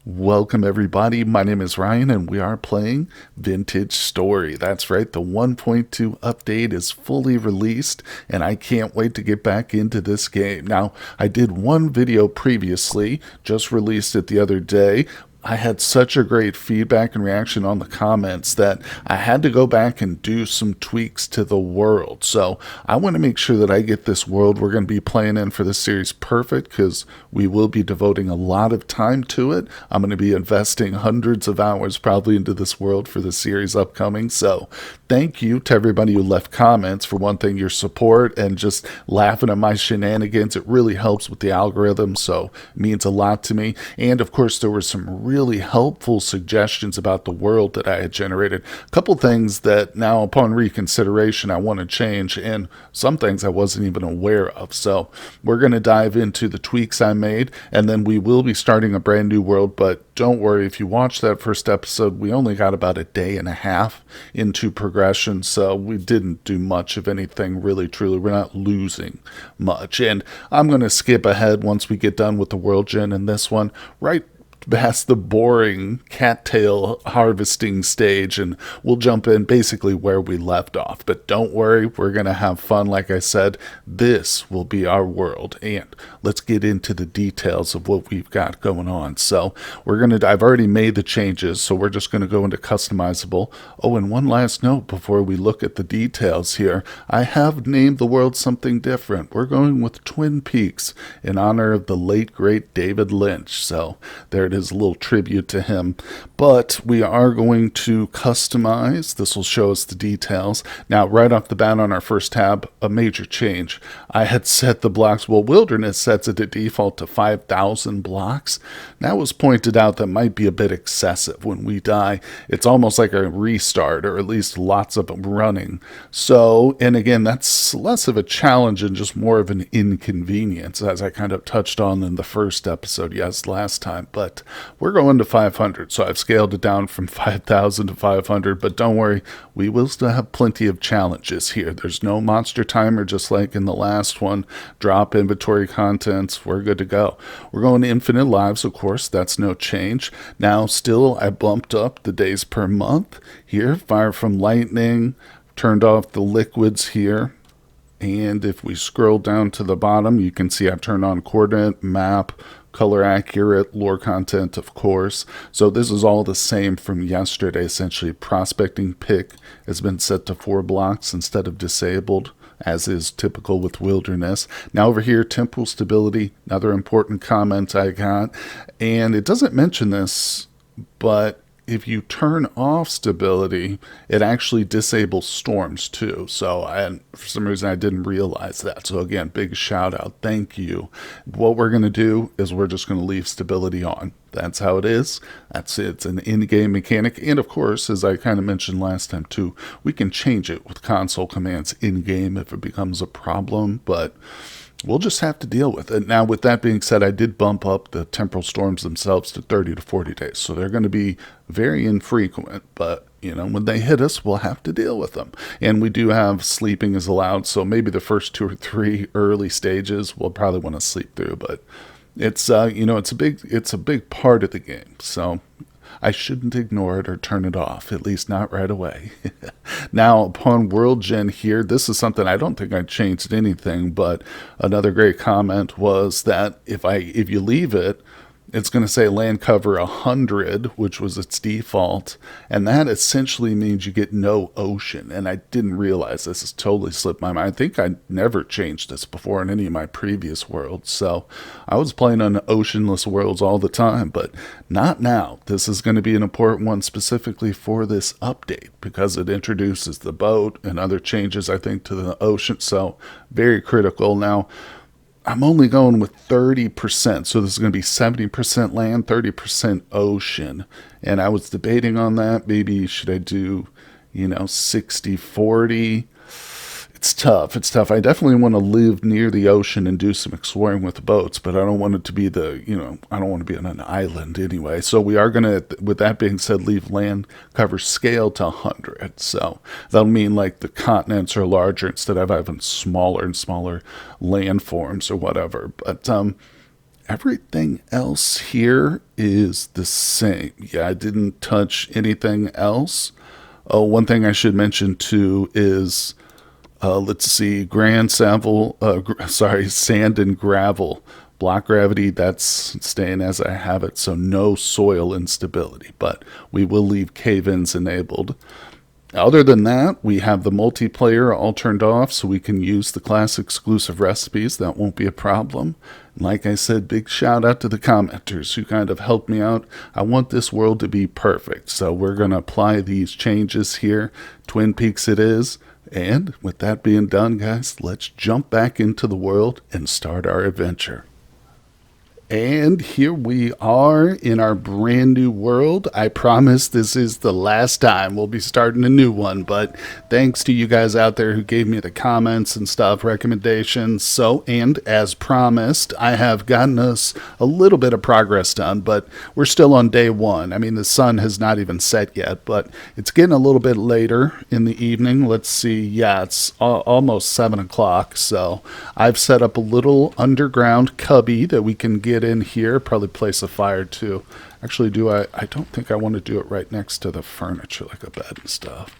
Welcome everybody, my name is Ryan and we are playing Vintage Story. That's right, the 1.2 update is fully released and I can't wait to get back into this game. Now, I did one video previously, just released it the other day. I had such a great feedback and reaction on the comments that I had to go back and do some tweaks to the world. So I want to make sure that I get this world we're going to be playing in for this series perfect, because we will be devoting a lot of time to it. I'm going to be investing hundreds of hours probably into this world for the series upcoming. So thank you to everybody who left comments. For one thing, your support and just laughing at my shenanigans. It really helps with the algorithm, so it means a lot to me. And of course, there were some really helpful suggestions about the world that I had generated. A couple things that now upon reconsideration I want to change, and some things I wasn't even aware of. So we're going to dive into the tweaks I made, and then we will be starting a brand new world. But don't worry, if you watch that first episode, we only got about a day and a half into progression, so we didn't do much of anything really truly. We're not losing much, and I'm going to skip ahead once we get done with the world gen in this one, right past the boring cattail harvesting stage, and we'll jump in basically where we left off. But don't worry, we're going to have fun. Like I said, this will be our world, and let's get into the details of what we've got going on. So I've already made the changes, so we're just going to go into customizable. Oh, and one last note before we look at the details here. I have named the world something different. We're going with Twin Peaks in honor of the late great David Lynch. So there it is. A little tribute to him. But we are going to customize. This will show us the details. Now, right off the bat on our first tab, a major change. I had set the blocks, well, Wilderness sets it to default to 5,000 blocks. That was pointed out that might be a bit excessive. When we die, it's almost like a restart, or at least lots of them running. So, and again, that's less of a challenge and just more of an inconvenience, as I kind of touched on in the first episode, last time. But we're going to 500, so I've scaled it down from 5,000 to 500, but don't worry, we will still have plenty of challenges here. There's no monster timer, just like in the last one. Drop inventory contents, we're good to go. We're going to infinite lives, of course, that's no change. Now, still, I bumped up the days per month here. Fire from lightning, turned off the liquids here. And if we scroll down to the bottom, you can see I've turned on coordinate, map, color accurate, lore content, of course. So this is all the same from yesterday, essentially. Prospecting pick has been set to 4 blocks instead of disabled, as is typical with Wilderness. Now over here, temporal stability, another important comment I got. And it doesn't mention this, but if you turn off stability, it actually disables storms too. So for some reason I didn't realize that. So again, big shout out. Thank you. What we're going to do is we're just going to leave stability on. That's how it is. That's it. It's an in-game mechanic. And of course, as I kind of mentioned last time too, we can change it with console commands in-game if it becomes a problem. But we'll just have to deal with it. Now, with that being said, I did bump up the temporal storms themselves to 30 to 40 days. So they're going to be very infrequent, but when they hit us, we'll have to deal with them. And we do have sleeping is allowed. So maybe the first 2 or 3 early stages we'll probably want to sleep through, but it's it's a big part of the game. So I shouldn't ignore it or turn it off, at least not right away. Now, upon World Gen here, this is something I don't think I changed anything, but another great comment was that if you leave it, it's going to say land cover 100, which was its default, and that essentially means you get no ocean. And I didn't realize this. Has totally slipped my mind. I think I never changed this before in any of my previous worlds, so I was playing on oceanless worlds all the time, but not now. This is going to be an important one specifically for this update because it introduces the boat and other changes, I think, to the ocean, so very critical. Now, I'm only going with 30%, so this is going to be 70% land, 30% ocean. And I was debating on that. Maybe should I do, 60-40? It's tough. I definitely want to live near the ocean and do some exploring with boats, but I don't want it to be I don't want to be on an island anyway. So we are going to, with that being said, leave land cover scale to 100. So that'll mean like the continents are larger instead of having smaller and smaller landforms or whatever. But Everything else here is the same. Yeah, I didn't touch anything else. Oh, one thing I should mention too is, let's see, sand and gravel. Block gravity, that's staying as I have it, so no soil instability, but we will leave cave-ins enabled. Other than that, we have the multiplayer all turned off so we can use the class exclusive recipes. That won't be a problem. And like I said, big shout out to the commenters who kind of helped me out. I want this world to be perfect, so we're going to apply these changes here. Twin Peaks it is. And with that being done, guys, let's jump back into the world and start our adventure. And here we are in our brand new world. I promise this is the last time. We'll be starting a new one, but thanks to you guys out there who gave me the comments and stuff, recommendations. So, and as promised, I have gotten us a little bit of progress done, but we're still on day one. I mean, the sun has not even set yet, but it's getting a little bit later in the evening. Let's see. Yeah, it's almost 7 o'clock. So I've set up a little underground cubby that we can get in here, probably place a fire too. Actually, I don't think I want to do it right next to the furniture, like a bed and stuff.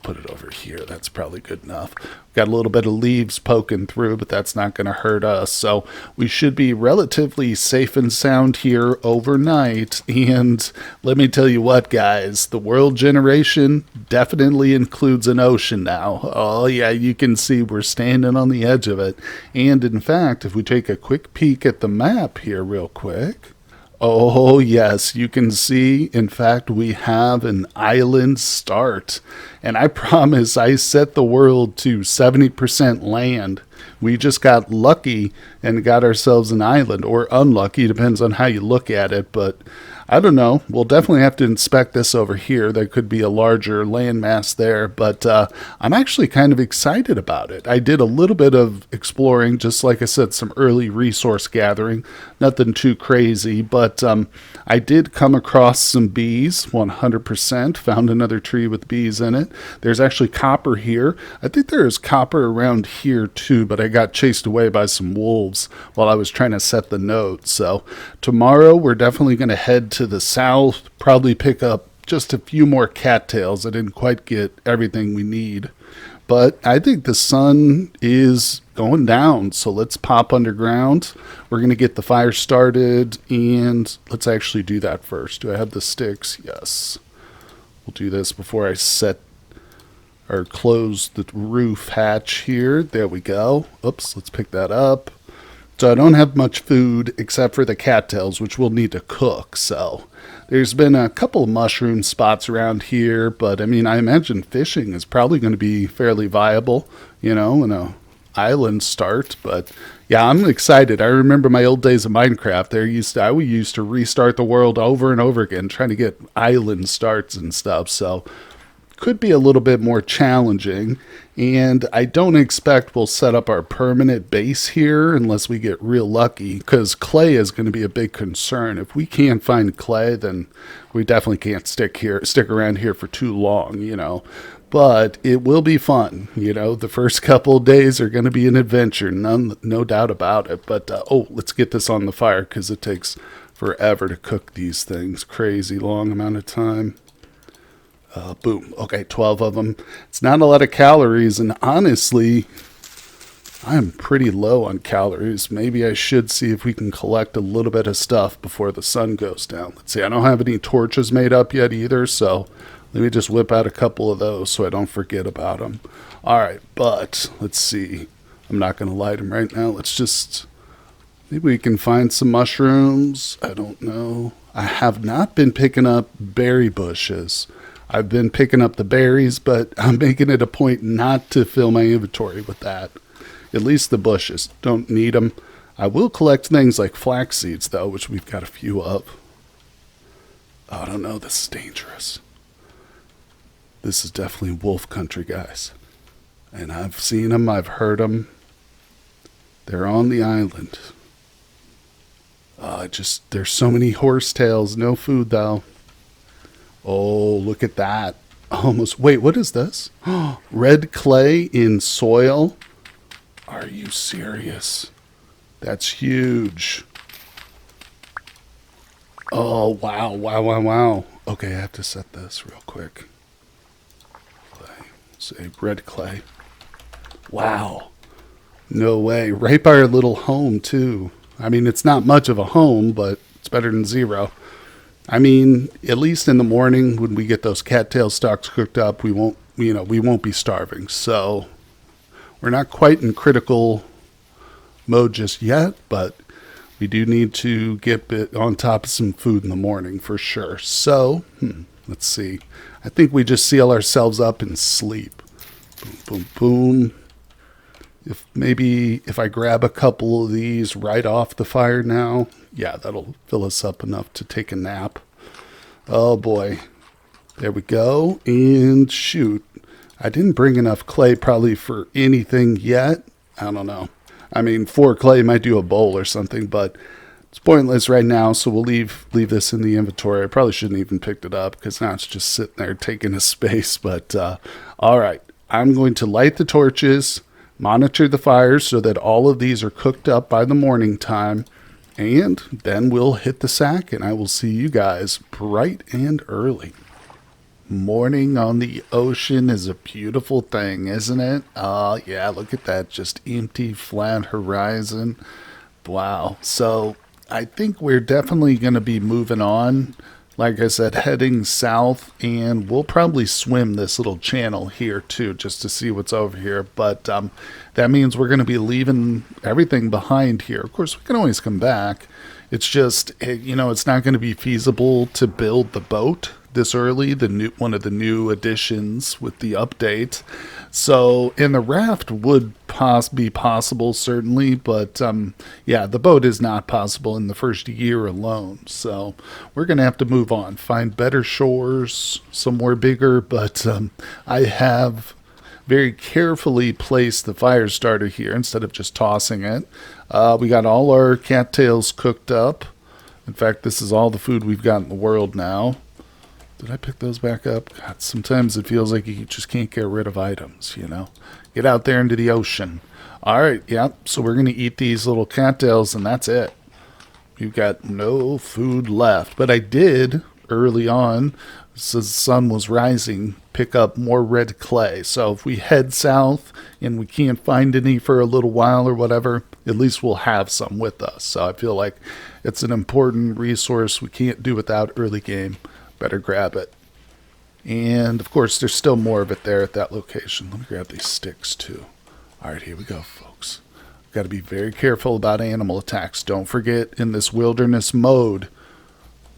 Put it over here. That's probably good enough. Got a little bit of leaves poking through, but that's not going to hurt us. So we should be relatively safe and sound here overnight. And let me tell you what, guys, the world generation definitely includes an ocean now. Oh, yeah, you can see we're standing on the edge of it. And in fact, if we take a quick peek at the map here real quick. Oh, yes, you can see, in fact, we have an island start. And I promise I set the world to 70% land. We just got lucky and got ourselves an island, or unlucky, depends on how you look at it, but I don't know. We'll definitely have to inspect this over here. There could be a larger landmass there, but I'm actually kind of excited about it. I did a little bit of exploring, just like I said, some early resource gathering. Nothing too crazy, but I did come across some bees, 100%. Found another tree with bees in it. There's actually copper here. I think there is copper around here too, but I got chased away by some wolves while I was trying to set the node. So tomorrow we're definitely going to head to the south, probably pick up just a few more cattails. I didn't quite get everything we need, but I think the sun is going down, so let's pop underground. We're going to get the fire started, and let's actually do that first. Do I have the sticks? Yes. We'll do this before I set or close the roof hatch here. There we go. Oops, let's pick that up. So I don't have much food except for the cattails, which we'll need to cook. So there's been a couple of mushroom spots around here, but I mean, I imagine fishing is probably going to be fairly viable, you know, in a island start. But yeah, I'm excited. I remember my old days of Minecraft. We used to restart the world over and over again, trying to get island starts and stuff. So could be a little bit more challenging, and I don't expect we'll set up our permanent base here unless we get real lucky, because clay is going to be a big concern. If we can't find clay, then we definitely can't stick around here for too long, you know. But it will be fun, you know. The first couple of days are going to be an adventure, no doubt about it. But let's get this on the fire, because it takes forever to cook these things. Crazy long amount of time. Boom. Okay, 12 of them. It's not a lot of calories, and honestly, I'm pretty low on calories. Maybe I should see if we can collect a little bit of stuff before the sun goes down. Let's see, I don't have any torches made up yet either, so let me just whip out a couple of those so I don't forget about them. All right, but let's see. I'm not going to light them right now. Maybe we can find some mushrooms. I don't know. I have not been picking up berry bushes. I've been picking up the berries, but I'm making it a point not to fill my inventory with that. At least the bushes. Don't need them. I will collect things like flax seeds, though, which we've got a few of. Oh, I don't know. This is dangerous. This is definitely wolf country, guys. And I've seen them. I've heard them. They're on the island. There's so many horsetails. No food, though. Oh, look at that. Wait, what is this? Red clay in soil? Are you serious? That's huge. Oh, wow, wow, wow, wow. Okay, I have to set this real quick. Clay. Say red clay. Wow. No way. Right by our little home, too. I mean, it's not much of a home, but it's better than zero. I mean, at least in the morning when we get those cattail stalks cooked up, we won't be starving. So we're not quite in critical mode just yet, but we do need to get on top of some food in the morning for sure. So, let's see. I think we just seal ourselves up and sleep. Boom, boom, boom. If I grab a couple of these right off the fire now, yeah, that'll fill us up enough to take a nap. Oh boy. There we go. And shoot. I didn't bring enough clay probably for anything yet. I don't know. I mean, 4 clay might do a bowl or something, but it's pointless right now, so we'll leave this in the inventory. I probably shouldn't even picked it up because now it's just sitting there taking a space. But all right, I'm going to light the torches, monitor the fires so that all of these are cooked up by the morning time, and then we'll hit the sack, and I will see you guys bright and early. Morning on the ocean is a beautiful thing, isn't it? Oh, yeah, look at that. Just empty, flat horizon. Wow. So I think we're definitely going to be moving on. Like I said, heading south, and we'll probably swim this little channel here, too, just to see what's over here. But that means we're going to be leaving everything behind here. Of course, we can always come back. It's just, it's not going to be feasible to build the boat this early, one of the new additions with the update. So, and the raft would be possible, certainly, but yeah, the boat is not possible in the first year alone. So we're going to have to move on, find better shores, somewhere bigger, but I have very carefully placed the fire starter here instead of just tossing it. We got all our cattails cooked up. In fact, this is all the food we've got in the world now. Did I pick those back up? God, sometimes it feels like you just can't get rid of items, Get out there into the ocean. All right, yeah, so we're going to eat these little cattails, and that's it. We've got no food left. But I did, early on, as the sun was rising, pick up more red clay. So if we head south and we can't find any for a little while or whatever, at least we'll have some with us. So I feel like it's an important resource we can't do without early game. Better grab it. And of course, there's still more of it there at that location. Let me grab these sticks too. All right, here we go, folks. Got to be very careful about animal attacks. Don't forget, in this wilderness mode,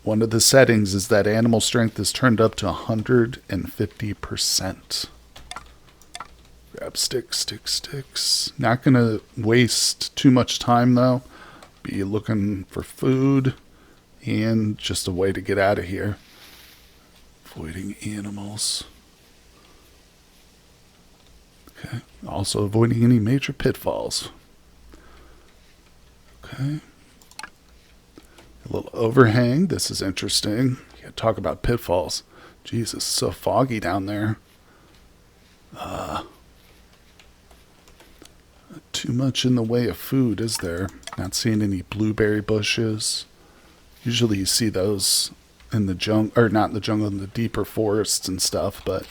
one of the settings is that animal strength is turned up to 150%. Grab sticks. Not going to waste too much time, though. Be looking for food and just a way to get out of here. Avoiding animals. Okay. Also avoiding any major pitfalls. Okay. A little overhang. This is interesting. Yeah, talk about pitfalls. Jesus, so foggy down there. Too much in the way of food, is there? Not seeing any blueberry bushes. Usually you see those in the jungle, or not in the jungle, in the deeper forests and stuff, but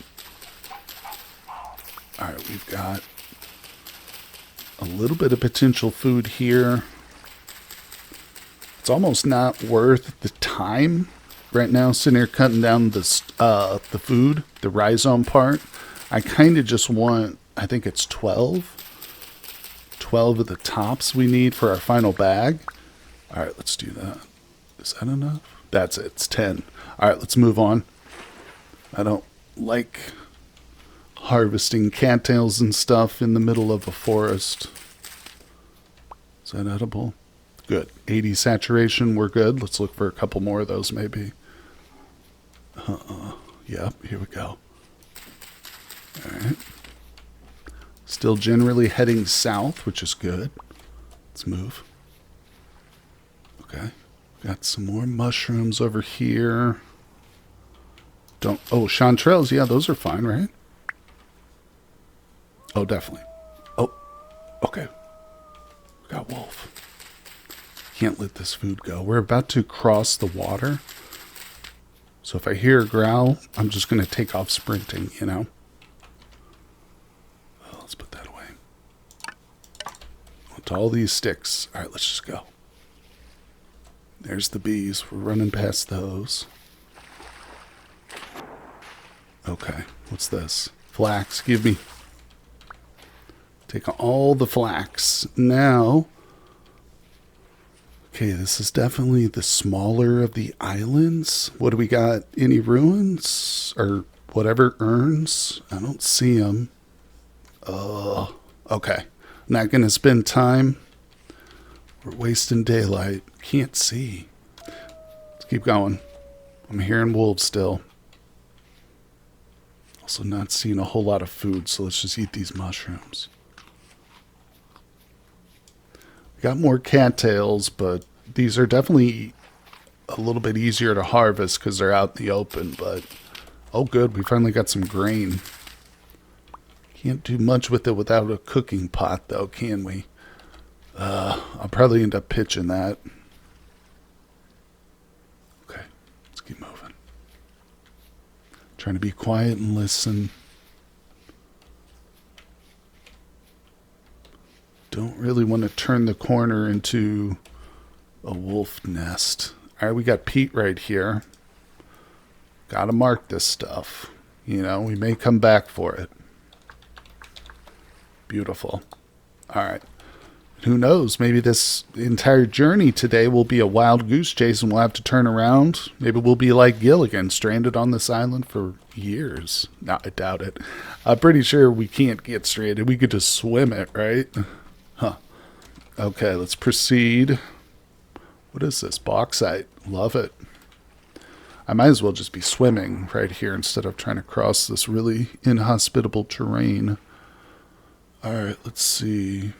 all right, we've got a little bit of potential food here. It's almost not worth the time right now sitting here cutting down the food, the rhizome part. I kind of just want, I think it's 12 of the tops we need for our final bag. All right, let's do that. Is that enough? That's it. It's 10. All right, let's move on. I don't like harvesting cattails and stuff in the middle of a forest. Is that edible? Good. 80 saturation. We're good. Let's look for a couple more of those maybe. Yep, here we go. All right. Still generally heading south, which is good. Let's move. Okay. Got some more mushrooms over here. Chanterelles. Yeah, those are fine, right? Oh, definitely. Oh, okay. Got wolf. Can't let this food go. We're about to cross the water. So if I hear a growl, I'm just going to take off sprinting, you know. Oh, let's put that away. To all these sticks. All right, let's just go. There's the bees. We're running past those. Okay, what's this? Flax, give me. Take all the flax. Now, okay, this is definitely the smaller of the islands. What do we got? Any ruins? Or whatever, urns? I don't see them. Okay. Not going to spend time. We're wasting daylight. Can't see. Let's keep going. I'm hearing wolves still. Also not seeing a whole lot of food, so let's just eat these mushrooms. We got more cattails, but these are definitely a little bit easier to harvest because they're out in the open, but oh good, we finally got some grain. Can't do much with it without a cooking pot though, can we? I'll probably end up pitching that. Okay, let's keep moving. Trying to be quiet and listen. Don't really want to turn the corner into a wolf nest. All right, we got peat right here. Gotta mark this stuff. You know, we may come back for it. Beautiful. All right. Who knows? Maybe this entire journey today will be a wild goose chase and we'll have to turn around. Maybe we'll be like Gilligan, stranded on this island for years. No, I doubt it. I'm pretty sure we can't get stranded. We could just swim it, right? Huh. Okay, let's proceed. What is this? Bauxite. Love it. I might as well just be swimming right here instead of trying to cross this really inhospitable terrain. All right, let's see.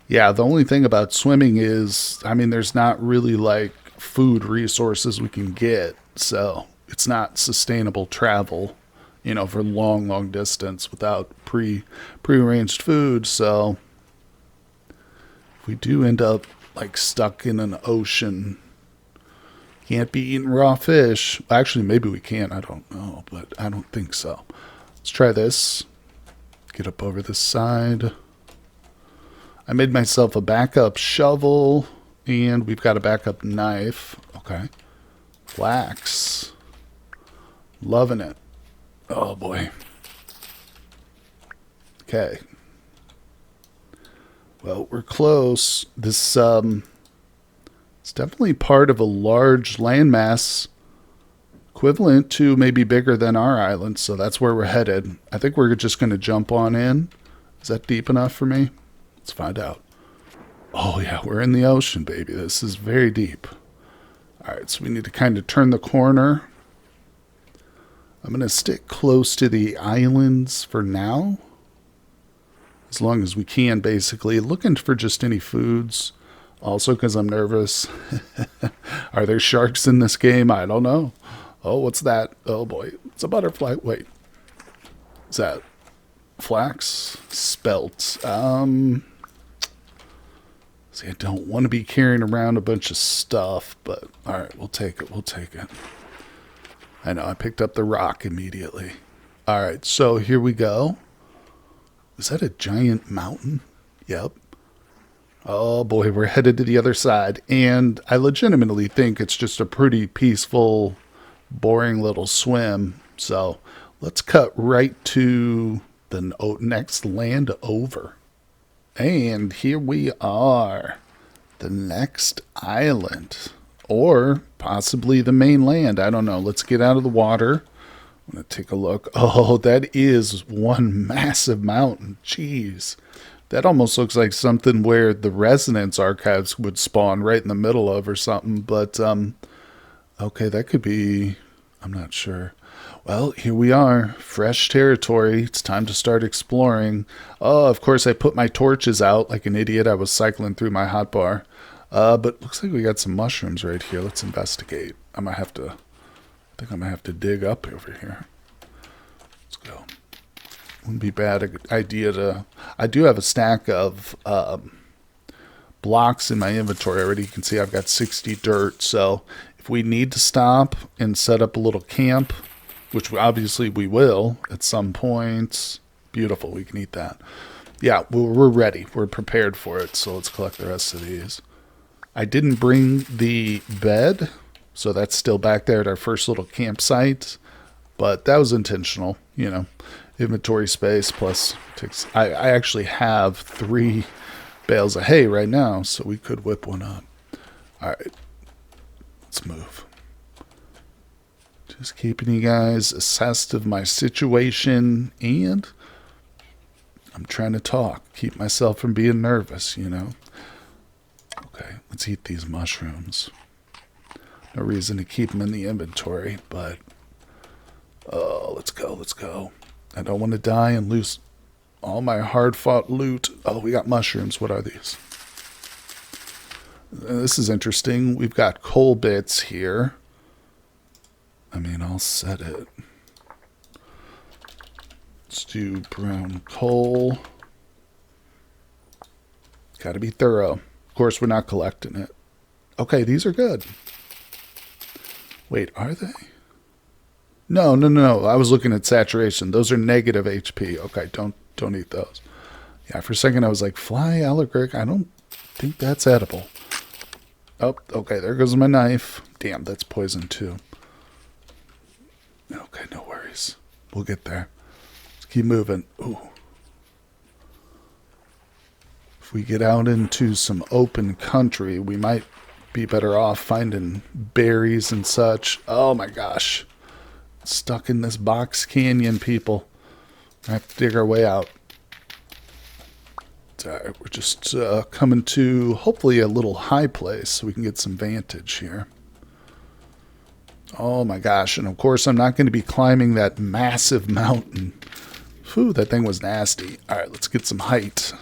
Yeah, the only thing about swimming is, I mean, there's not really like food resources we can get. So it's not sustainable travel, you know, for long distance without prearranged food. So if we do end up like stuck in an ocean, can't be eating raw fish. Actually, maybe we can. I don't know, but I don't think so. Let's try this. Get up over this side. I made myself a backup shovel, and we've got a backup knife. Okay. Flax. Loving it. Oh, boy. Okay. Well, we're close. This, it's definitely part of a large landmass equivalent to maybe bigger than our island, so that's where we're headed. I think we're just going to jump on in. Is that deep enough for me? Let's find out. Oh yeah, we're in the ocean, baby. This is very deep. All right, so we need to kind of turn the corner. I'm going to stick close to the islands for now, as long as we can, basically. Looking for just any foods. Also because I'm nervous. Are there sharks in this game? I don't know. Oh, what's that? Oh boy, it's a butterfly. Wait, is that flax? Spelt. See, I don't want to be carrying around a bunch of stuff, but all right, we'll take it. We'll take it. I know, I picked up the rock immediately. All right, so here we go. Is that a giant mountain? Yep. Oh boy, we're headed to the other side, and I legitimately think it's just a pretty peaceful, boring little swim. So let's cut right to the next land over. And here we are, the next island, or possibly the mainland. I don't know. Let's get out of the water. I'm going to take a look. Oh, that is one massive mountain. Jeez. That almost looks like something where the Resonance archives would spawn right in the middle of or something. But, okay, that could be, I'm not sure. Well, here we are, fresh territory. It's time to start exploring. Oh, of course, I put my torches out like an idiot. I was cycling through my hotbar. But looks like we got some mushrooms right here. Let's investigate. I think I'm gonna have to dig up over here. Let's go. Wouldn't be a bad idea to. I do have a stack of blocks in my inventory already. You can see I've got 60 dirt. So if we need to stop and set up a little camp, which obviously we will at some point, beautiful, we can eat that. Yeah, we're ready. We're prepared for it. So let's collect the rest of these. I didn't bring the bed, so that's still back there at our first little campsite. But that was intentional, you know. Inventory space plus I actually have 3 bales of hay right now, so we could whip one up. All right, let's move. Just keeping you guys assessed of my situation, and I'm trying to talk, keep myself from being nervous, you know. Okay, let's eat these mushrooms. No reason to keep them in the inventory, but oh, let's go. I don't want to die and lose all my hard-fought loot. Oh, we got mushrooms. What are these? This is interesting. We've got coal bits here. I mean, I'll set it. Let's do brown coal. Got to be thorough. Of course, we're not collecting it. Okay, these are good. Wait, are they? No. I was looking at saturation. Those are negative HP. Okay, don't eat those. Yeah, for a second I was like, fly allegoric. I don't think that's edible. Oh, okay, there goes my knife. Damn, that's poison too. Okay, no worries. We'll get there. Let's keep moving. Ooh. If we get out into some open country, we might be better off finding berries and such. Oh my gosh. Stuck in this box canyon, people. I have to dig our way out. We're just coming to hopefully a little high place so we can get some vantage here. Oh my gosh, and of course I'm not going to be climbing that massive mountain. Phew, that thing was nasty. Alright, let's get some height.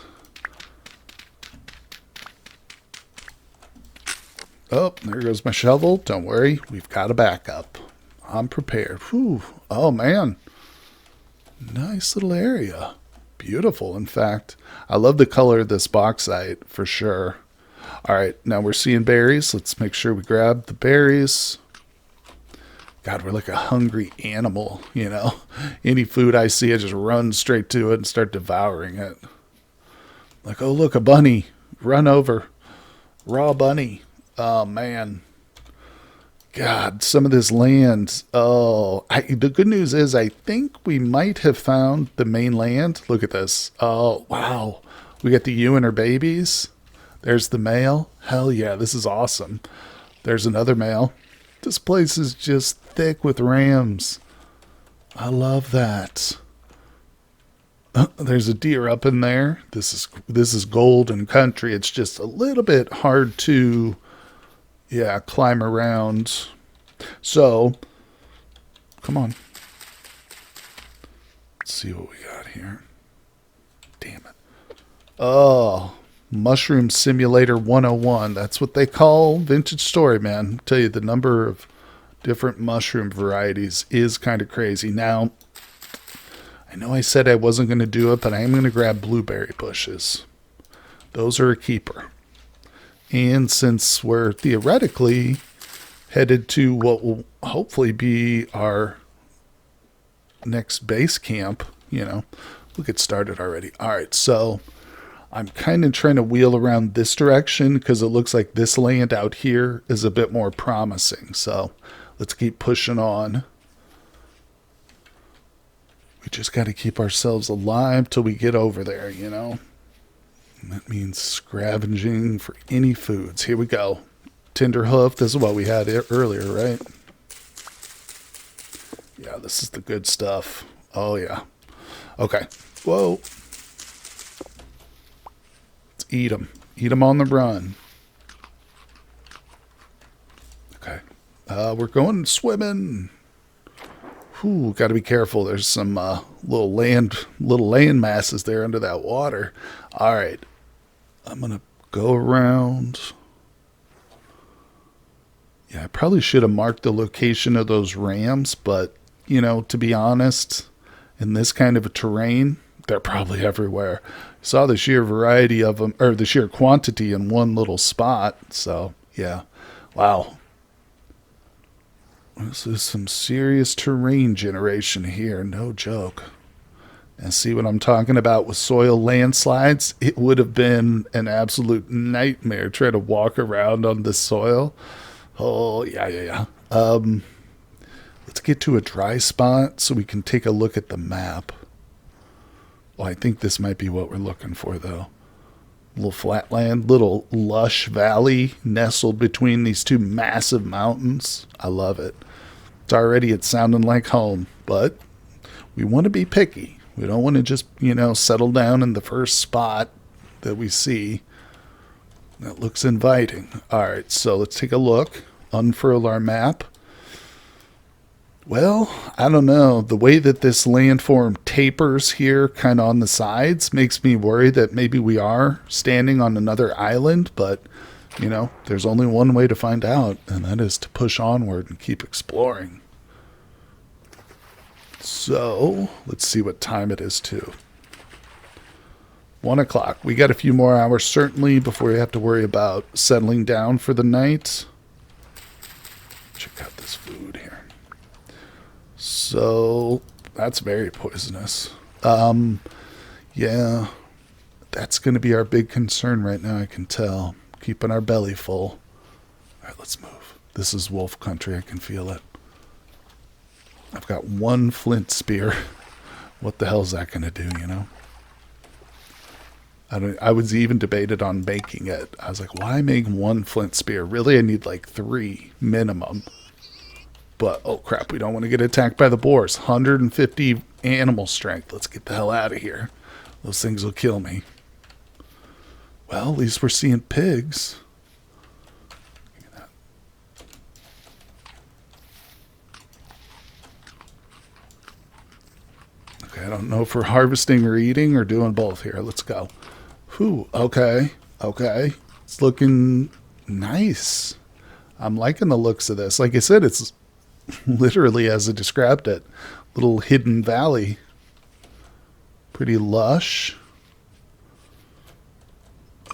Oh, there goes my shovel. Don't worry, we've got a backup. I'm prepared. Whew. Oh, man. Nice little area. Beautiful, in fact. I love the color of this bauxite, for sure. All right, now we're seeing berries. Let's make sure we grab the berries. God, we're like a hungry animal, you know. Any food I see, I just run straight to it and start devouring it. Like, oh, look, a bunny. Run over. Raw bunny. Oh, man. God, some of this land. Oh, the good news is I think we might have found the main land. Look at this. Oh, wow. We got the ewe and her babies. There's the male. Hell yeah, this is awesome. There's another male. This place is just thick with rams. I love that. There's a deer up in there. This is golden country. It's just a little bit hard to climb around. So, come on. Let's see what we got here. Damn it. Oh, Mushroom Simulator 101. That's what they call Vintage Story, man. I'll tell you, the number of different mushroom varieties is kind of crazy. Now, I know I said I wasn't going to do it, but I am going to grab blueberry bushes. Those are a keeper. And since we're theoretically headed to what will hopefully be our next base camp, you know, we'll get started already. All right, so I'm kind of trying to wheel around this direction because it looks like this land out here is a bit more promising. So let's keep pushing on. We just got to keep ourselves alive till we get over there, you know. And that means scavenging for any foods. Here we go. Tender hoof. This is what we had earlier, right? Yeah, this is the good stuff. Oh, yeah. Okay. Whoa. Let's eat them. Eat them on the run. Okay. We're going swimming. Whew, got to be careful. There's some little land masses there under that water. All right. I'm going to go around. Yeah, I probably should have marked the location of those rams, but, you know, to be honest, in this kind of a terrain, they're probably everywhere. Saw the sheer variety of them, or the sheer quantity in one little spot. So, yeah. Wow. This is some serious terrain generation here. No joke. And see what I'm talking about with soil landslides? It would have been an absolute nightmare trying to walk around on this soil. Oh, yeah. Let's get to a dry spot so we can take a look at the map. Well, I think this might be what we're looking for, though. Little flatland, little lush valley nestled between these two massive mountains. I love it. It's sounding like home, but we want to be picky. We don't want to just, settle down in the first spot that we see that looks inviting. All right, so let's take a look. Unfurl our map. Well, I don't know. The way that this landform tapers here kind of on the sides makes me worry that maybe we are standing on another island, but, there's only one way to find out, and that is to push onward and keep exploring. So, let's see what time it is, too. 1 o'clock. We got a few more hours, certainly, before we have to worry about settling down for the night. Check out this food here. So, that's very poisonous. Yeah, that's going to be our big concern right now, I can tell. Keeping our belly full. All right, let's move. This is wolf country, I can feel it. I've got one flint spear. What the hell is that going to do, I was even debated on making it. I was like, why make one flint spear? Really, I need like 3 minimum. But, oh crap, we don't want to get attacked by the boars. 150 animal strength. Let's get the hell out of here. Those things will kill me. Well, at least we're seeing pigs. I don't know if we're harvesting or eating or doing both here. Let's go. Whew, okay. It's looking nice. I'm liking the looks of this. Like I said, it's literally as I described it. Little hidden valley. Pretty lush.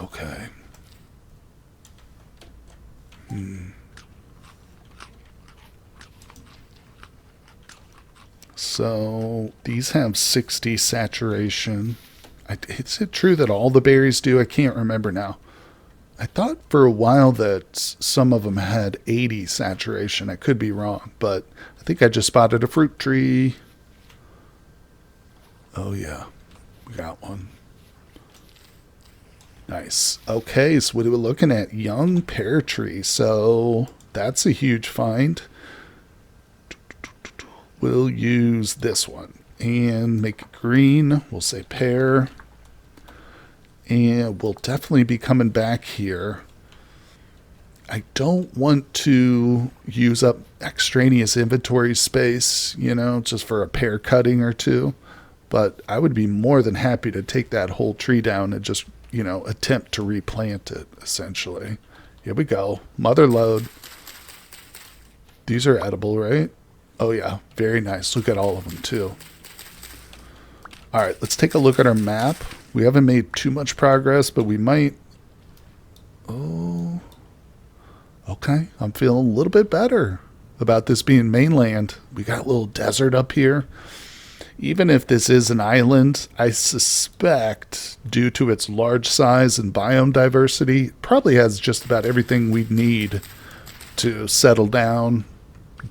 Okay. So these have 60 saturation. Is it true that all the berries do? I can't remember now. I thought for a while that some of them had 80 saturation. I could be wrong, but I think I just spotted a fruit tree. Oh yeah, we got one. Nice. Okay, so what are we looking at? Young pear tree. So that's a huge find. We'll use this one and make it green. We'll say pear. And we'll definitely be coming back here. I don't want to use up extraneous inventory space, just for a pear cutting or two. But I would be more than happy to take that whole tree down and just, attempt to replant it, essentially. Here we go. Mother lode. These are edible, right? Oh, yeah. Very nice. Look at all of them, too. All right. Let's take a look at our map. We haven't made too much progress, but we might... Oh. Okay. I'm feeling a little bit better about this being mainland. We got a little desert up here. Even if this is an island, I suspect, due to its large size and biome diversity, it probably has just about everything we need to settle down,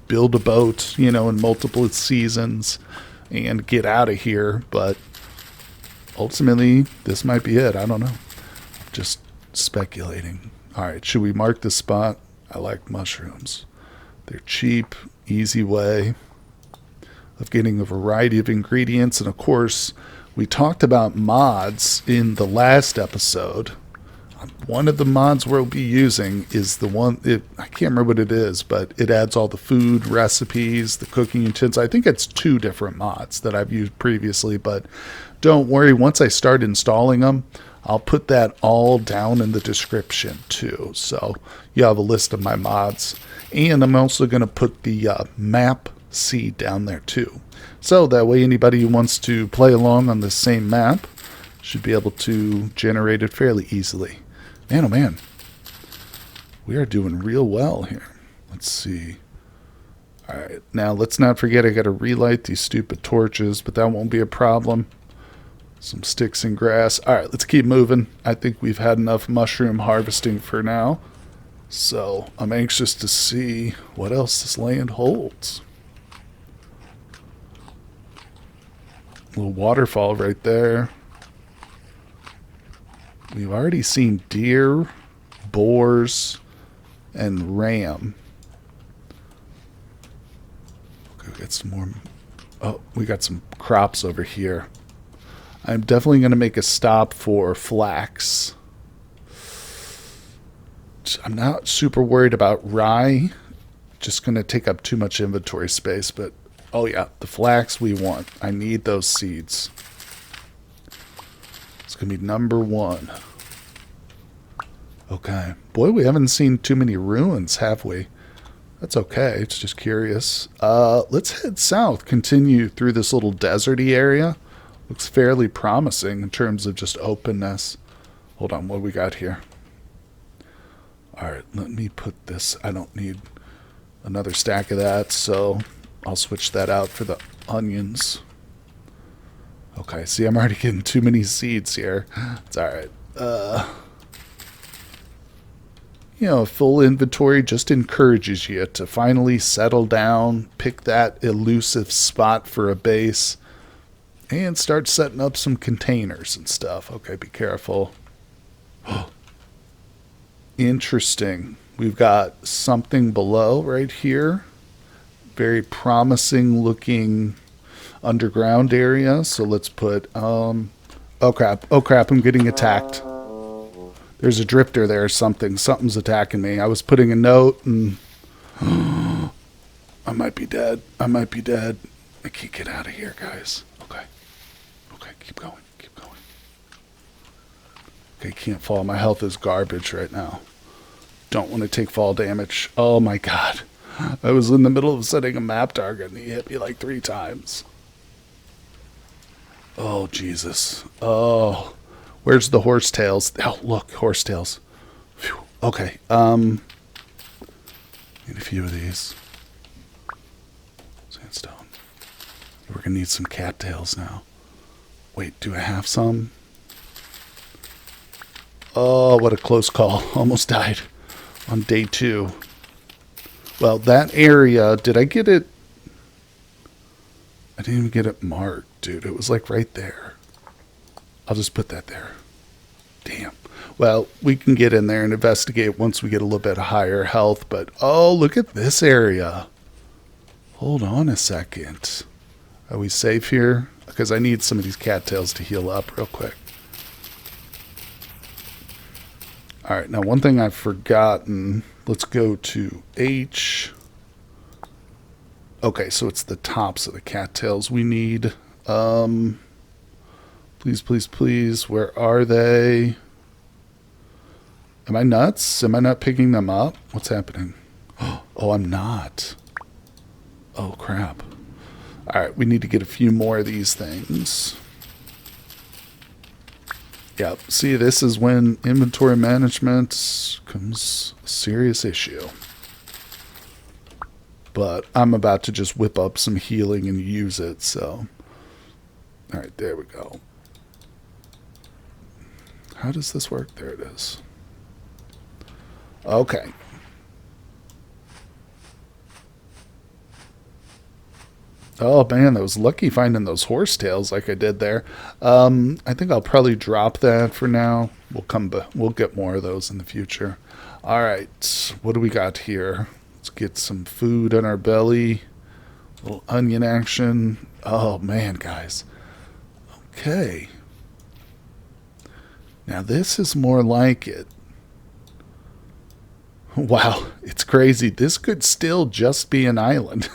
build a boat, in multiple seasons, and get out of here. But ultimately, this might be it. I don't know. Just speculating. All right, should we mark the spot? I like mushrooms. They're cheap, easy way of getting a variety of ingredients. And of course, we talked about mods in the last episode. One of the mods we'll be using is the one, I can't remember what it is, but it adds all the food recipes, the cooking utensils. I think it's 2 different mods that I've used previously, but don't worry. Once I start installing them, I'll put that all down in the description too. So you have a list of my mods. And I'm also going to put the map seed down there too. So that way anybody who wants to play along on the same map Should be able to generate it fairly easily. Man, oh man. We are doing real well here. Let's see. Alright, now let's not forget I gotta relight these stupid torches, but that won't be a problem. Some sticks and grass. Alright, let's keep moving. I think we've had enough mushroom harvesting for now. So, I'm anxious to see what else this land holds. A little waterfall right there. We've already seen deer, boars, and ram. Okay, we got some more. Oh, we got some crops over here. I'm definitely going to make a stop for flax. I'm not super worried about rye. Just going to take up too much inventory space, but oh yeah, the flax we want. I need those seeds. It's going to be number one. Okay. Boy, we haven't seen too many ruins, have we? That's okay. It's just curious. Let's head south. Continue through this little deserty area. Looks fairly promising in terms of just openness. Hold on, what do we got here? Alright, let me put this. I don't need another stack of that, so I'll switch that out for the onions. Okay, see, I'm already getting too many seeds here. It's alright. You know, full inventory just encourages you to finally settle down, pick that elusive spot for a base, and start setting up some containers and stuff. Okay, be careful. Interesting. We've got something below right here. Very promising looking underground area. So let's put, oh crap, I'm getting attacked. There's a drifter there or something. Something's attacking me. I was putting a note and I might be dead. I can't get out of here, guys. Okay, keep going. Okay, can't fall. My health is garbage right now. Don't want to take fall damage. Oh my god. I was in the middle of setting a map target and he hit me like 3 times. Oh, Jesus. Oh. Where's the horsetails? Oh, look, horsetails. Phew. Okay. Need a few of these. Sandstone. We're gonna need some cattails now. Wait, do I have some? Oh, what a close call. Almost died on day 2. Well, that area, did I get it? I didn't even get it marked, dude. It was like right there. I'll just put that there. Damn. Well, we can get in there and investigate once we get a little bit higher health, but oh, look at this area. Hold on a second. Are we safe here? Because I need some of these cattails to heal up real quick. Alright, now one thing I've forgotten. Let's go to H. Okay, so it's the tops of the cattails we need. Please. Where are they? Am I nuts? Am I not picking them up? What's happening? Oh, I'm not. Oh, crap. Alright, we need to get a few more of these things. Yep. See, this is when inventory management becomes a serious issue. But I'm about to just whip up some healing and use it, so. Alright, there we go. How does this work? There it is. Okay. Oh man, I was lucky finding those horsetails like I did there. I think I'll probably drop that for now. We'll come back. We'll get more of those in the future. All right, what do we got here? Let's get some food in our belly. A little onion action. Oh man, guys. Okay. Now this is more like it. Wow, it's crazy. This could still just be an island.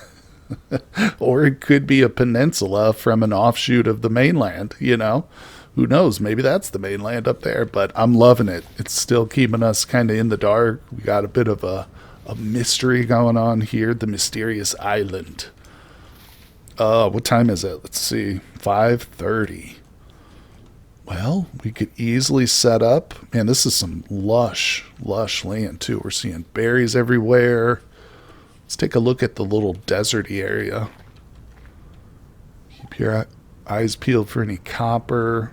Or it could be a peninsula from an offshoot of the mainland, you know? Who knows? Maybe that's the mainland up there, but I'm loving it. It's still keeping us kind of in the dark. We got a bit of a mystery going on here. The mysterious island. What time is it? Let's see. 5:30. Well, we could easily set up. Man, this is some lush land too. We're seeing berries everywhere. Let's take a look at the little deserty area. Keep your eyes peeled for any copper.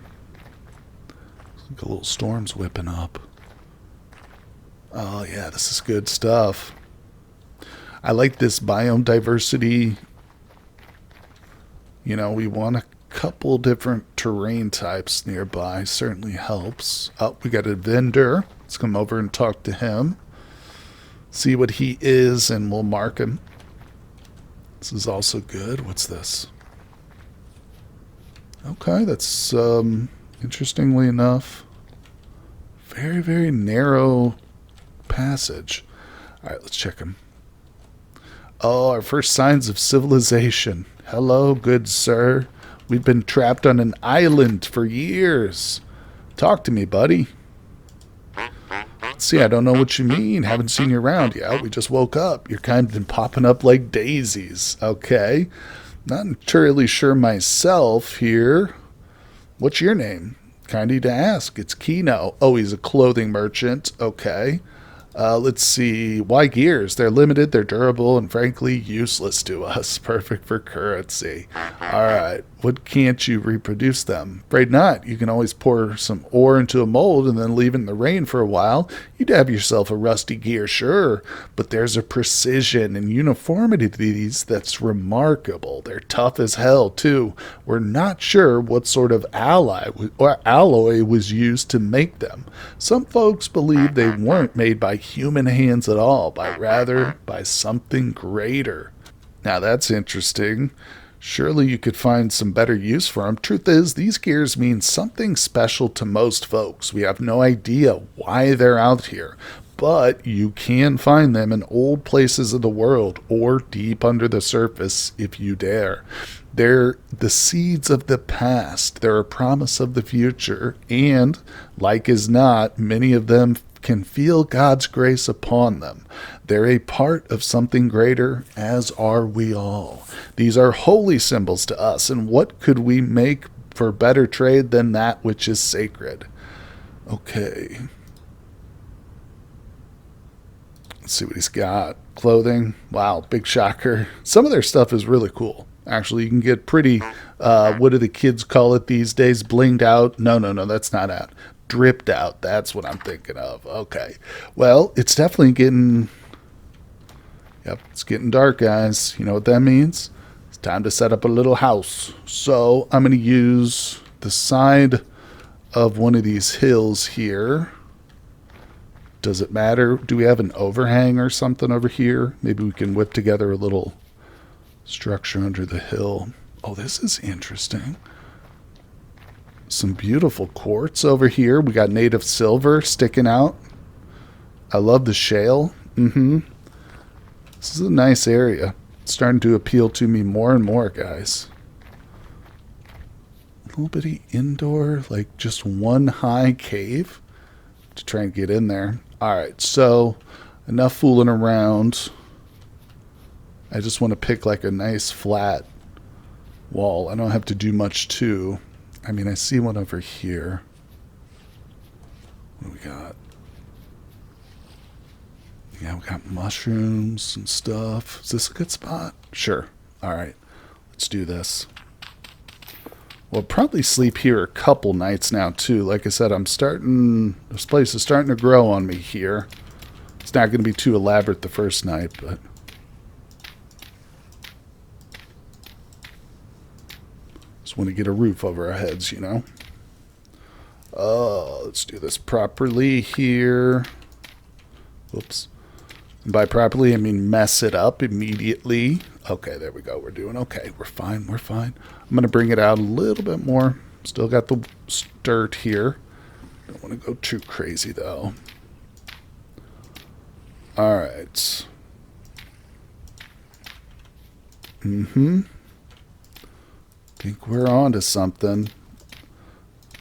Looks like a little storm's whipping up. Oh yeah, this is good stuff. I like this biome diversity. You know, we want a couple different terrain types nearby. Certainly helps. Oh, we got a vendor. Let's come over and talk to him. See what he is, and we'll mark him. This is also good. What's this? Okay, that's interestingly enough, very, very narrow passage. All right, let's check him. Oh, our first signs of civilization. Hello, good sir. We've been trapped on an island for years. Talk to me, buddy. See, I don't know what you mean. Haven't seen you around. Yeah, we just woke up. You're kind of been popping up like daisies. Okay. Not entirely sure myself here. What's your name? Kindy to ask. It's Kino. Oh, he's a clothing merchant. Okay. Let's see. Why gears? They're limited, they're durable, and frankly useless to us. Perfect for currency. Alright. What can't you reproduce them? Afraid not. You can always pour some ore into a mold and then leave it in the rain for a while. You'd have yourself a rusty gear, sure. But there's a precision and uniformity to these that's remarkable. They're tough as hell, too. We're not sure what sort of alloy was used to make them. Some folks believe they weren't made by human hands at all, but rather by something greater. Now that's interesting. Surely you could find some better use for them. Truth is, these gears mean something special to most folks. We have no idea why they're out here, but you can find them in old places of the world or deep under the surface if you dare. They're the seeds of the past. They're a promise of the future, and, like as not, many of them can feel God's grace upon them. They're a part of something greater, as are we all. These are holy symbols to us, and what could we make for better trade than that which is sacred? Okay. Let's see what he's got. Clothing. Wow, big shocker. Some of their stuff is really cool. Actually, you can get pretty, what do the kids call it these days? Blinged out? No, that's not out. Dripped out. That's what I'm thinking of. Okay. Well, it's definitely getting... Yep, it's getting dark, guys. You know what that means? It's time to set up a little house. So I'm going to use the side of one of these hills here. Does it matter? Do we have an overhang or something over here? Maybe we can whip together a little structure under the hill. Oh, this is interesting. Some beautiful quartz over here. We got native silver sticking out. I love the shale. This is a nice area. It's starting to appeal to me more and more, guys. A little bitty indoor, like just one high cave to try and get in there. Alright, so enough fooling around. I just want to pick like a nice flat wall. I don't have to do much too. I mean, I see one over here. What do we got? Yeah, we got mushrooms and stuff. Is this a good spot? Sure. All right. Let's do this. We'll probably sleep here a couple nights now, too. Like I said, this place is starting to grow on me here. It's not going to be too elaborate the first night, but... just want to get a roof over our heads, you know. Oh, let's do this properly here. Oops. And by properly, I mean mess it up immediately. Okay, there we go. We're doing okay. We're fine. We're fine. I'm going to bring it out a little bit more. Still got the dirt here. Don't want to go too crazy, though. All right. Think we're on to something.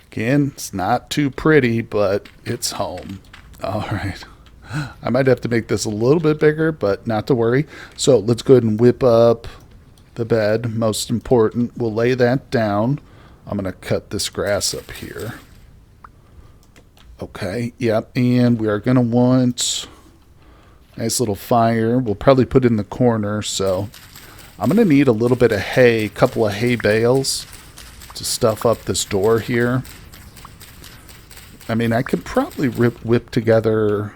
Again, it's not too pretty, but it's home. All right. I might have to make this a little bit bigger, but not to worry. So let's go ahead and whip up the bed. Most important, we'll lay that down. I'm going to cut this grass up here. Okay, yep, and we are going to want a nice little fire. We'll probably put it in the corner, so I'm going to need a little bit of hay, a couple of hay bales to stuff up this door here. I mean, I could probably whip together,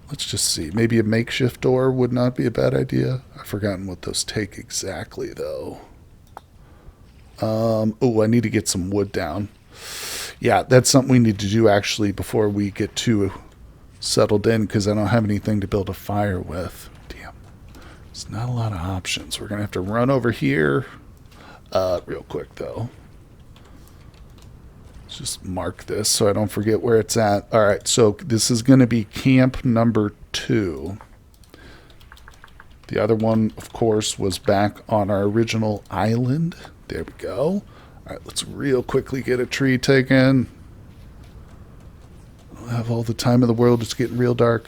let's just see, maybe a makeshift door would not be a bad idea. I've forgotten what those take exactly, though. Oh, I need to get some wood down. Yeah, that's something we need to do, actually, before we get too settled in, because I don't have anything to build a fire with. Damn. There's not a lot of options. We're going to have to run over here real quick, though. Let's just mark this so I don't forget where it's at. All right, so this is going to be camp number 2. The other one, of course, was back on our original island. There we go. All right, let's real quickly get a tree taken. I don't have all the time in the world. It's getting real dark.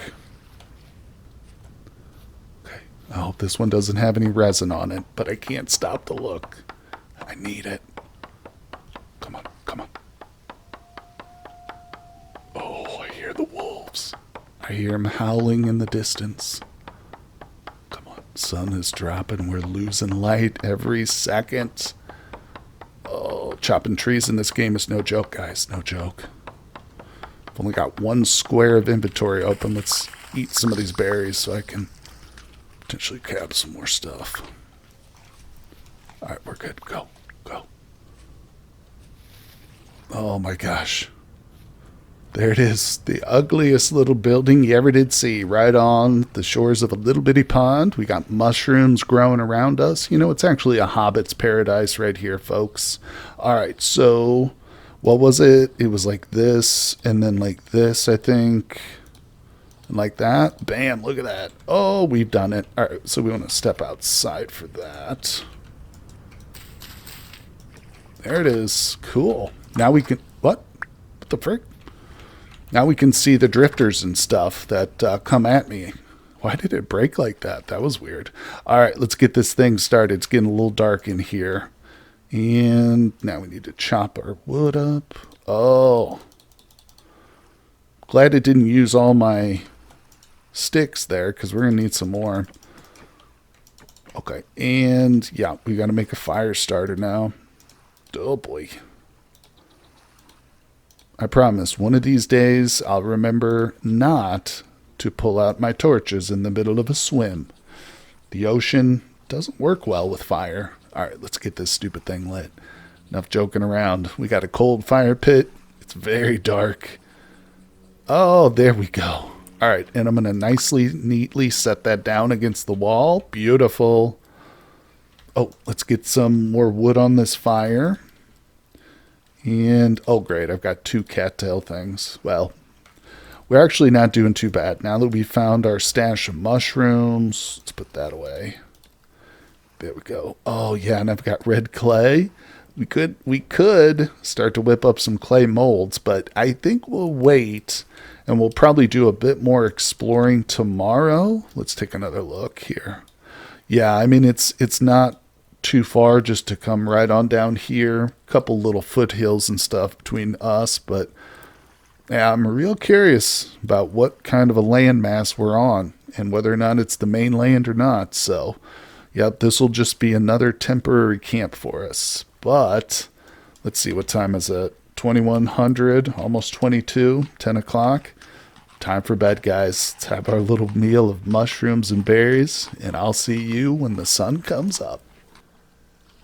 Okay. I hope this one doesn't have any resin on it, but I can't stop to look. I need it. Come on, come on. Oh, I hear the wolves. I hear them howling in the distance. Come on, sun is dropping. We're losing light every second. Oh, chopping trees in this game is no joke, guys. No joke. I've only got one square of inventory open. Let's eat some of these berries so I can potentially grab some more stuff. All right, we're good. Go, go. Oh my gosh. There it is. The ugliest little building you ever did see, right on the shores of a little bitty pond. We got mushrooms growing around us. You know, it's actually a hobbit's paradise right here, folks. All right, so what was it? It was like this, and then like this, I think. And like that. Bam, look at that. Oh, we've done it. All right, so we want to step outside for that. There it is. Cool. Now we can... What? What the frick? Now we can see the drifters and stuff that come at me. Why did it break like that? That was weird. All right, let's get this thing started. It's getting a little dark in here. And now we need to chop our wood up. Oh. Glad it didn't use all my sticks there, because we're going to need some more. Okay, and yeah, we got to make a fire starter now. Oh boy. I promise, one of these days I'll remember not to pull out my torches in the middle of a swim. The ocean doesn't work well with fire. All right, let's get this stupid thing lit. Enough joking around. We got a cold fire pit. It's very dark. Oh, there we go. All right, and I'm going to nicely, neatly set that down against the wall. Beautiful. Oh, let's get some more wood on this fire. And, oh great, I've got 2 cattail things. Well, we're actually not doing too bad. Now that we found our stash of mushrooms, let's put that away. There we go. Oh yeah, and I've got red clay. We could start to whip up some clay molds, but I think we'll wait, and we'll probably do a bit more exploring tomorrow. Let's take another look here. Yeah, I mean, it's not too far just to come right on down here. Couple little foothills and stuff between us, but yeah, I'm real curious about what kind of a landmass we're on and whether or not it's the mainland or not. So, yep, this will just be another temporary camp for us. But let's see, what time is it? 2100, almost 22, 10 o'clock. Time for bed, guys. Let's have our little meal of mushrooms and berries, and I'll see you when the sun comes up.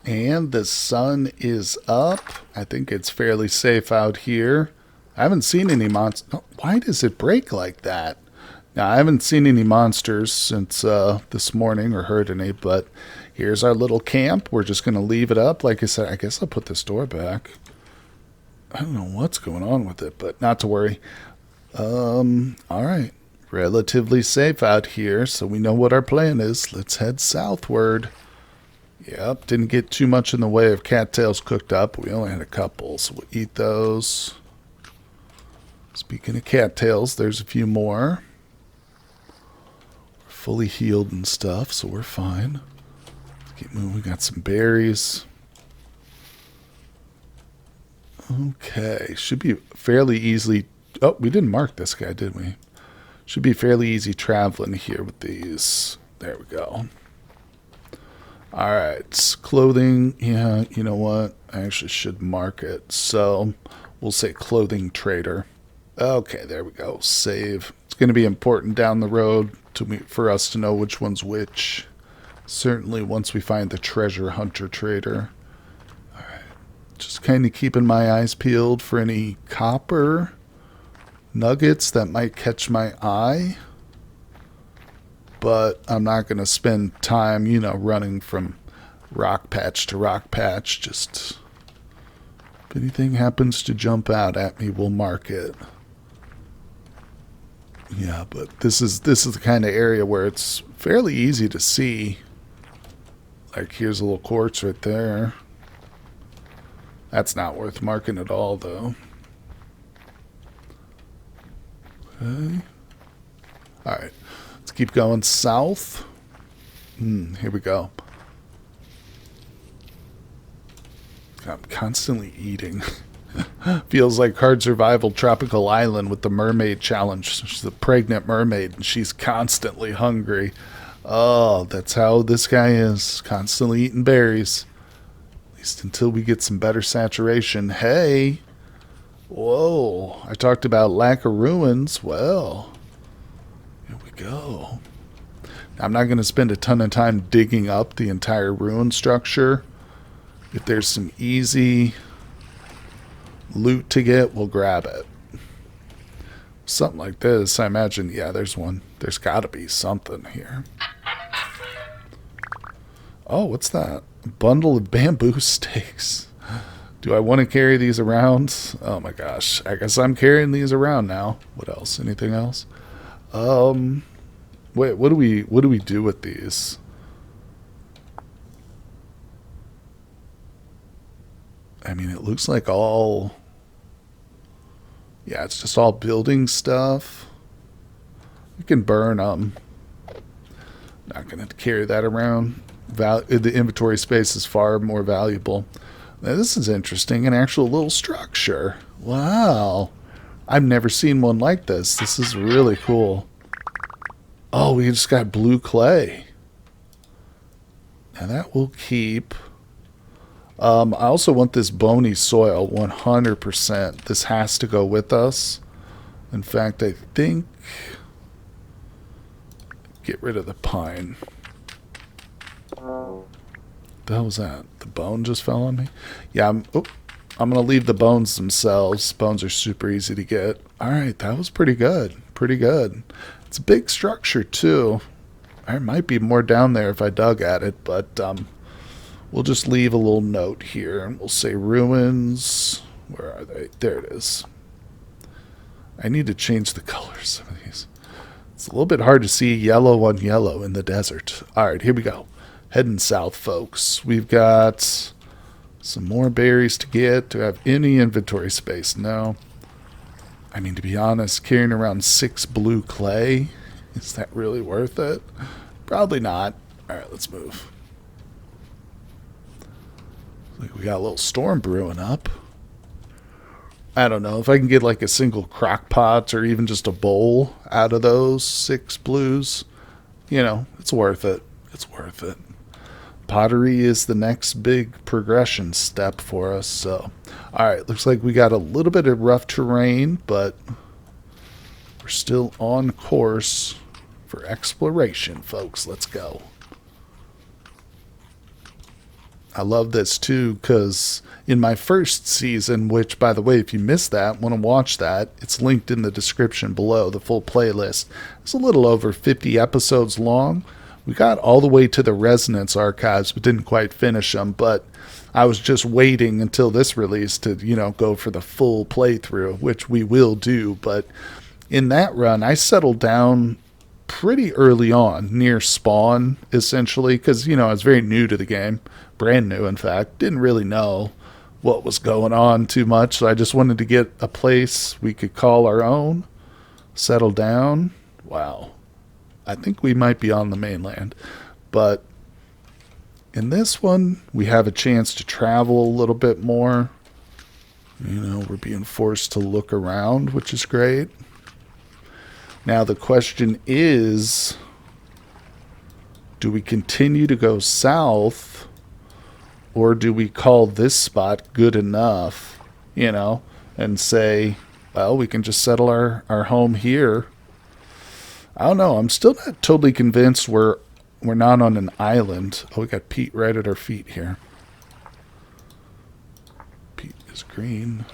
And the sun is up. I think it's fairly safe out here. I haven't seen any monsters. Oh, why does it break like that? Now, I haven't seen any monsters since this morning or heard any, but here's our little camp. We're just going to leave it up. Like I said, I guess I'll put this door back. I don't know what's going on with it, but not to worry. All right. Relatively safe out here, so we know what our plan is. Let's head southward. Yep, didn't get too much in the way of cattails cooked up. We only had a couple, so we'll eat those. Speaking of cattails, there's a few more. We're fully healed and stuff, so we're fine. Let's keep moving. We got some berries. Okay, should be fairly easily. Oh, we didn't mark this guy, did we? Should be fairly easy traveling here with these. There we go. All right, clothing. Yeah, you know what? I actually should mark it. So we'll say clothing trader. Okay, there we go. Save. It's going to be important down the road for us to know which one's which. Certainly once we find the treasure hunter trader. All right, just kind of keeping my eyes peeled for any copper nuggets that might catch my eye. But I'm not going to spend time, you know, running from rock patch to rock patch. Just if anything happens to jump out at me, we'll mark it. Yeah, but this is the kind of area where it's fairly easy to see. Like, here's a little quartz right there. That's not worth marking at all, though. Okay. Alright. Let's keep going south. Here we go. I'm constantly eating. Feels like Hard Survival Tropical Island with the mermaid challenge. She's a pregnant mermaid, and she's constantly hungry. Oh, that's how this guy is. Constantly eating berries. At least until we get some better saturation. Hey! Whoa. I talked about lack of ruins. Well, here we go. I'm not going to spend a ton of time digging up the entire ruin structure. If there's some easy loot to get, we'll grab it. Something like this, I imagine. Yeah, there's one. There's got to be something here. Oh, what's that? A bundle of bamboo stakes. Do I want to carry these around? Oh my gosh. I guess I'm carrying these around now. What else? Anything else? Wait, what do we do with these? I mean, it looks like all... Yeah, it's just all building stuff. You can burn them. Not going to carry that around. The inventory space is far more valuable. Now, this is interesting. An actual little structure. Wow. I've never seen one like this. This is really cool. Oh, we just got blue clay. Now that will keep... I also want this bony soil 100%. This has to go with us. In fact, I think... Get rid of the pine. The hell was that? The bone just fell on me? Yeah, I'm going to leave the bones themselves. Bones are super easy to get. Alright, that was pretty good. Pretty good. It's a big structure, too. There might be more down there if I dug at it, but we'll just leave a little note here. And we'll say ruins. Where are they? There it is. I need to change the colors of these. It's a little bit hard to see yellow on yellow in the desert. Alright, here we go. Heading south, folks. We've got some more berries to get. Do I have any inventory space? No. I mean, to be honest, carrying around 6 blue clay, is that really worth it? Probably not. Alright, let's move. Like we got a little storm brewing up. I don't know if I can get like a single crock pot or even just a bowl out of those 6 blues. You know, it's worth it. It's worth it. Pottery is the next big progression step for us. So, all right, looks like we got a little bit of rough terrain, but we're still on course for exploration, folks. Let's go. I love this too, because in my first season, which, by the way, if you missed that, want to watch that, it's linked in the description below, the full playlist. It's a little over 50 episodes long. We got all the way to the Resonance archives, but didn't quite finish them. But I was just waiting until this release to, you know, go for the full playthrough, which we will do. But in that run, I settled down pretty early on, near spawn, essentially, because, you know, I was very new to the game. Brand new, in fact. Didn't really know what was going on too much. So I just wanted to get a place we could call our own, settle down. Wow. I think we might be on the mainland, but in this one, we have a chance to travel a little bit more. You know, we're being forced to look around, which is great. Now the question is, do we continue to go south, or do we call this spot good enough, you know, and say, well, we can just settle our home here? I don't know. I'm still not totally convinced we're not on an island. Oh, we got Pete right at our feet here. Pete is green.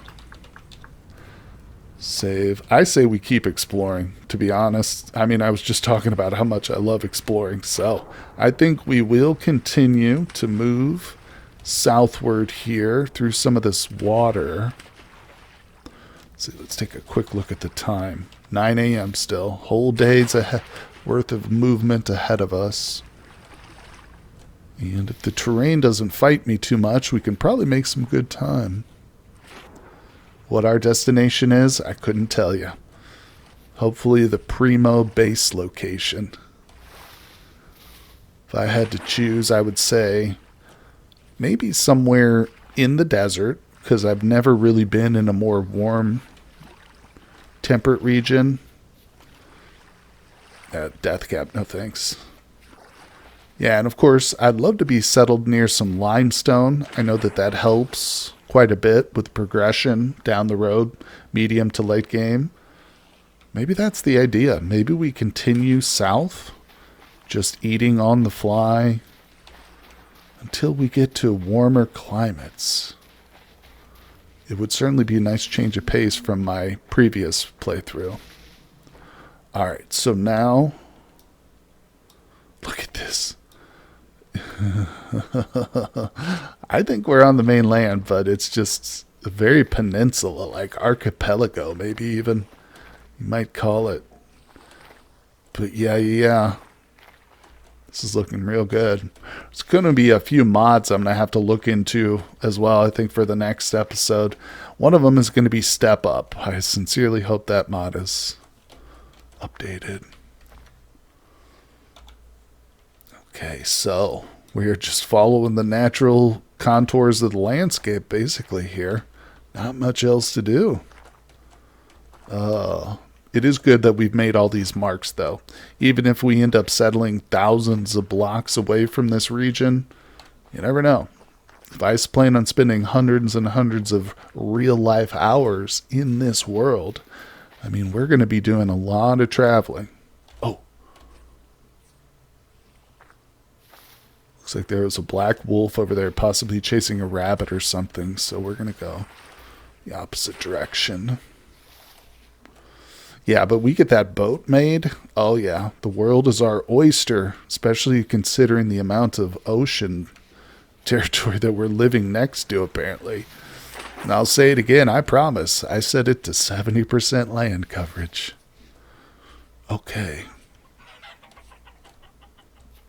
Save. I say we keep exploring, to be honest. I mean, I was just talking about how much I love exploring, so I think we will continue to move southward here through some of this water. Let's see, let's take a quick look at the time. 9 a.m. still. Whole day's worth of movement ahead of us. And if the terrain doesn't fight me too much, we can probably make some good time. What our destination is, I couldn't tell you. Hopefully the primo base location. If I had to choose, I would say maybe somewhere in the desert, because I've never really been in a more warm, temperate region. Death Cap, no thanks. Yeah, and of course, I'd love to be settled near some limestone. I know that helps quite a bit with progression down the road, medium to late game. Maybe that's the idea. Maybe we continue south, just eating on the fly until we get to warmer climates. It would certainly be a nice change of pace from my previous playthrough. Alright, so now, look at this. I think we're on the mainland, but it's just a very peninsula, like archipelago, maybe even you might call it. But yeah. This is looking real good. It's going to be a few mods I'm going to have to look into as well, I think, for the next episode. One of them is going to be Step Up. I sincerely hope that mod is updated. Okay, so we are just following the natural contours of the landscape, basically, here. Not much else to do. It is good that we've made all these marks, though. Even if we end up settling thousands of blocks away from this region, you never know. If I plan on spending hundreds and hundreds of real-life hours in this world, I mean, we're going to be doing a lot of traveling. Oh. Looks like there was a black wolf over there, possibly chasing a rabbit or something, so we're going to go the opposite direction. Yeah, but we get that boat made. Oh, yeah. The world is our oyster, especially considering the amount of ocean territory that we're living next to, apparently. And I'll say it again, I promise. I set it to 70% land coverage. Okay.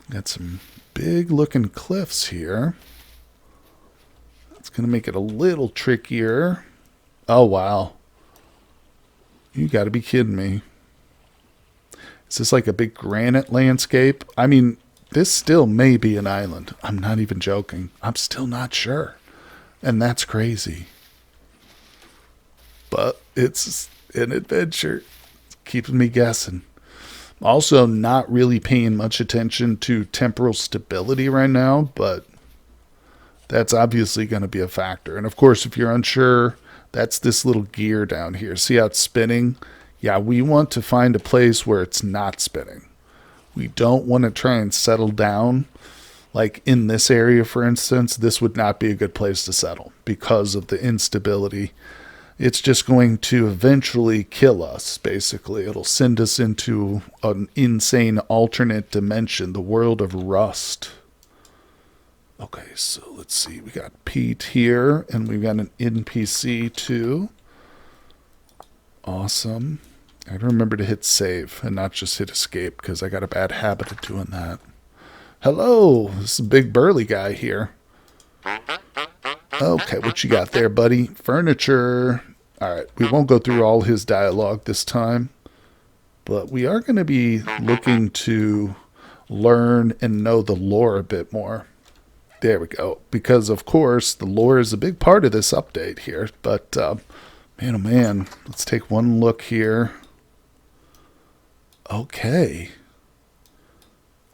Got some big-looking cliffs here. That's going to make it a little trickier. Oh, wow. You got to be kidding me. Is this like a big granite landscape? I mean, this still may be an island. I'm not even joking. I'm still not sure. And that's crazy. But it's an adventure. It's keeping me guessing. Also, not really paying much attention to temporal stability right now, but that's obviously going to be a factor. And of course, if you're unsure, that's this little gear down here. See how it's spinning? Yeah, we want to find a place where it's not spinning. We don't want to try and settle down. Like in this area, for instance, this would not be a good place to settle because of the instability. It's just going to eventually kill us, basically. It'll send us into an insane alternate dimension, the world of rust. Okay, so let's see. We got Pete here, and we've got an NPC too. Awesome. I gotta remember to hit save and not just hit escape, because I got a bad habit of doing that. Hello, this is a big burly guy here. Okay, what you got there, buddy? Furniture. Alright, we won't go through all his dialogue this time, but we are going to be looking to learn and know the lore a bit more. There we go. Because, of course, the lore is a big part of this update here. But, man, oh man, let's take one look here. Okay.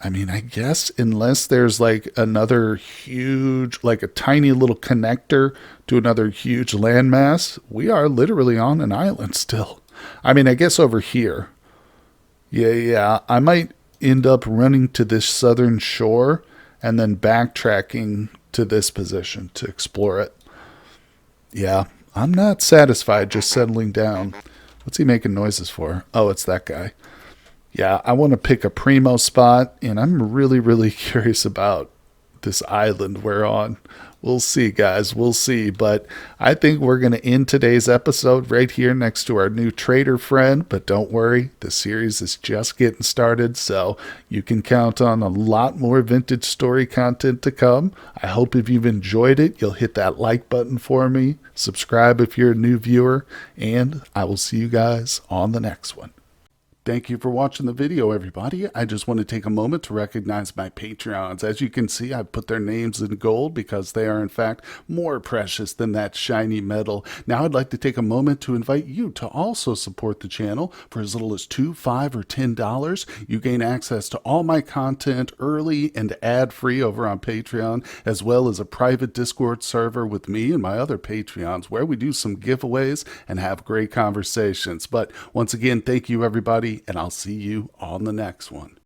I mean, I guess unless there's like another huge, like a tiny little connector to another huge landmass, we are literally on an island still. I mean, I guess over here. Yeah. I might end up running to this southern shore and then backtracking to this position to explore it. Yeah, I'm not satisfied just settling down. What's he making noises for? Oh, it's that guy. Yeah, I want to pick a primo spot, and I'm really, really curious about this island we're on. We'll see, guys. We'll see. But I think we're going to end today's episode right here next to our new trader friend. But don't worry, the series is just getting started, so you can count on a lot more vintage story content to come. I hope if you've enjoyed it, you'll hit that like button for me. Subscribe if you're a new viewer, and I will see you guys on the next one. Thank you for watching the video, everybody. I just want to take a moment to recognize my Patreons. As you can see, I've put their names in gold because they are, in fact, more precious than that shiny metal. Now, I'd like to take a moment to invite you to also support the channel for as little as $2, $5, or $10. You gain access to all my content early and ad-free over on Patreon, as well as a private Discord server with me and my other Patreons where we do some giveaways and have great conversations. But once again, thank you, everybody, and I'll see you on the next one.